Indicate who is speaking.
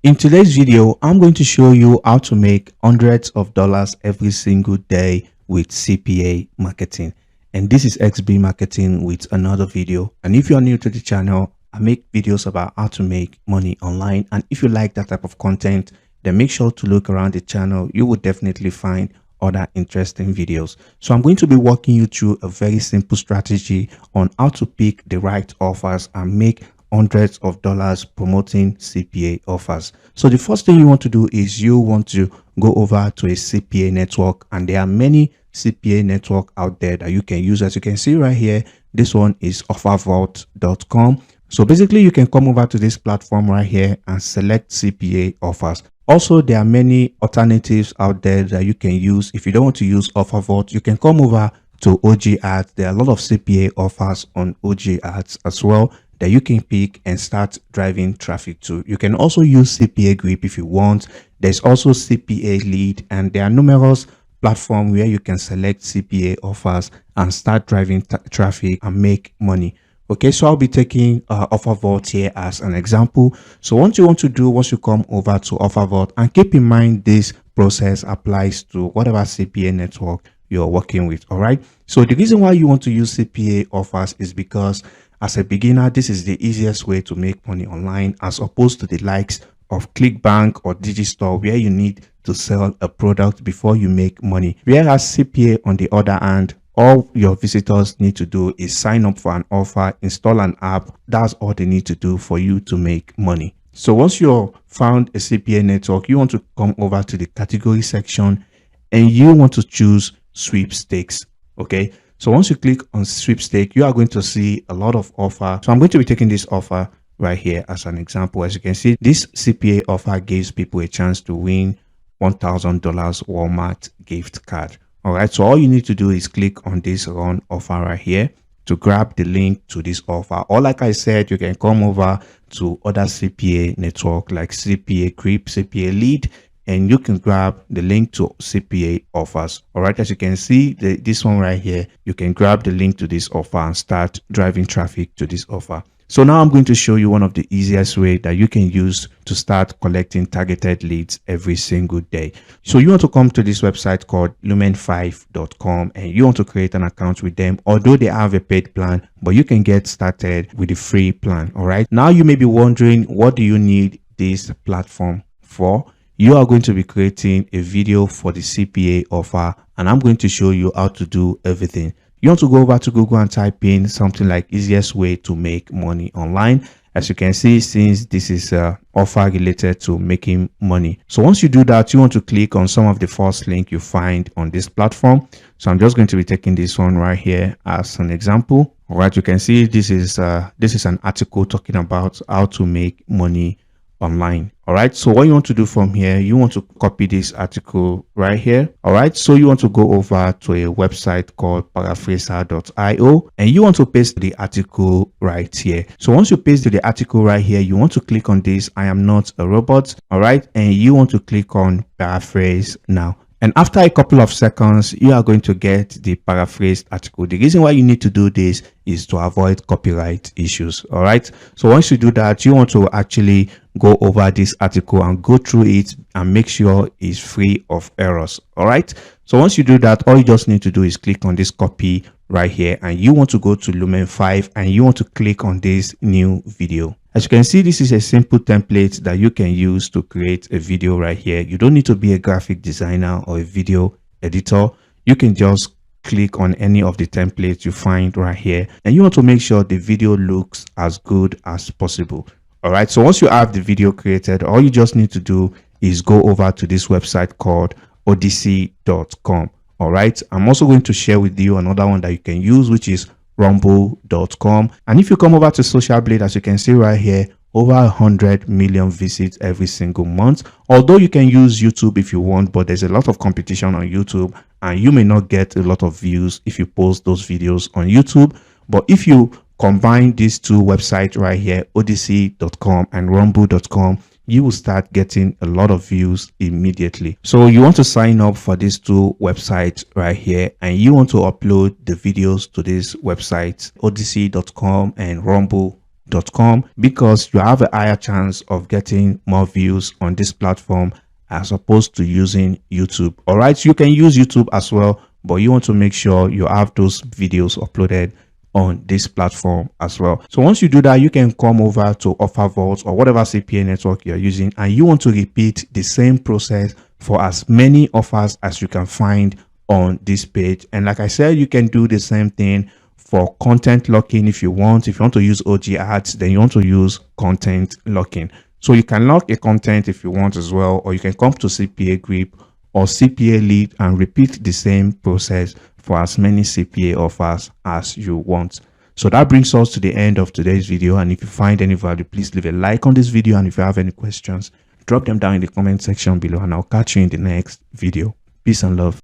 Speaker 1: In today's video, I'm going to show you how to make hundreds of dollars every single day with CPA marketing. And this is XB Marketing with another video. And if you're new to the channel, I make videos about how to make money online. And if you like that type of content, then make sure to look around the channel. You will definitely find other interesting videos. So I'm going to be walking you through a very simple strategy on how to pick the right offers and make hundreds of dollars promoting CPA offers. So the first thing you want to do is you want to go over to a CPA network, and there are many CPA network out there that you can use. As you can see right here, this one is offervault.com. So basically you can come over to this platform right here and select CPA offers. Also, there are many alternatives out there that you can use. If you don't want to use OfferVault, you can come over to OG Ads. There are a lot of CPA offers on OG Ads as well that you can pick and start driving traffic to. You can also use CPA Grip if you want. There's also CPA Lead, and there are numerous platforms where you can select CPA offers and start driving traffic and make money. Okay, so I'll be taking OfferVault here as an example. So what you want to do once you come over to OfferVault, and keep in mind this process applies to whatever CPA network you're working with. All right, so the reason why you want to use CPA offers is because as a beginner, this is the easiest way to make money online, as opposed to the likes of ClickBank or Digistore, where you need to sell a product before you make money. Whereas CPA, on the other hand, all your visitors need to do is sign up for an offer, install an app. That's all they need to do for you to make money. So once you've found a CPA network, you want to come over to the category section and you want to choose sweepstakes. Okay, so once you click on sweepstake, you are going to see a lot of offer. So I'm going to be taking this offer right here as an example. As you can see, this CPA offer gives people a chance to win $1,000 Walmart gift card. All right, so all you need to do is click on this run offer right here to grab the link to this offer. Or like I said, you can come over to other CPA network like CPA Grip, CPA Lead, and you can grab the link to CPA offers. All right, as you can see, this one right here, you can grab the link to this offer and start driving traffic to this offer. So now I'm going to show you one of the easiest way that you can use to start collecting targeted leads every single day. So you want to come to this website called lumen5.com and you want to create an account with them. Although they have a paid plan, but you can get started with the free plan. All right. Now you may be wondering, what do you need this platform for? You are going to be creating a video for the CPA offer, and I'm going to show you how to do everything. You want to go over to Google and type in something like easiest way to make money online. As you can see, since this is an offer related to making money. So once you do that, you want to click on some of the first link you find on this platform. So I'm just going to be taking this one right here as an example. All right, you can see this is an article talking about how to make money online. All right, so what you want to do from here, you want to copy this article right here. All right, so you want to go over to a website called paraphraser.io and you want to paste the article right here. So once you paste the article right here, you want to click on this "I am not a robot." All right, and you want to click on paraphrase now. And after a couple of seconds, you are going to get the paraphrased article. The reason why you need to do this is to avoid copyright issues. All right. So once you do that, you want to actually go over this article and go through it and make sure it's free of errors. All right. So once you do that, all you just need to do is click on this copy right here, and you want to go to Lumen 5 and you want to click on this new video. As you can see, this is a simple template that you can use to create a video right here. You don't need to be a graphic designer or a video editor. You can just click on any of the templates you find right here, and you want to make sure the video looks as good as possible. All right, so once you have the video created, all you just need to do is go over to this website called odyssey.com. all right, I'm also going to share with you another one that you can use, which is rumble.com. And if you come over to Social Blade, as you can see right here, over 100 million visits every single month. Although you can use YouTube if you want, but there's a lot of competition on YouTube and you may not get a lot of views if you post those videos on YouTube. But if you combine these two websites right here, odyssey.com and rumble.com, you will start getting a lot of views immediately. So you want to sign up for these two websites right here, and you want to upload the videos to this website, odyssey.com and rumble.com. cpagroup.com, because you have a higher chance of getting more views on this platform as opposed to using YouTube. All right, you can use YouTube as well, but you want to make sure you have those videos uploaded on this platform as well. So once you do that, you can come over to OfferVault or whatever CPA network you're using, and you want to repeat the same process for as many offers as you can find on this page. And like I said, you can do the same thing for content locking if you want. If you want to use OG ads, then you want to use content locking. So you can lock a content if you want as well, or you can come to CPA Grip or CPA Lead and repeat the same process for as many CPA offers as you want. So that brings us to the end of today's video. And if you find any value, please leave a like on this video. And if you have any questions, drop them down in the comment section below, and I'll catch you in the next video. Peace and love.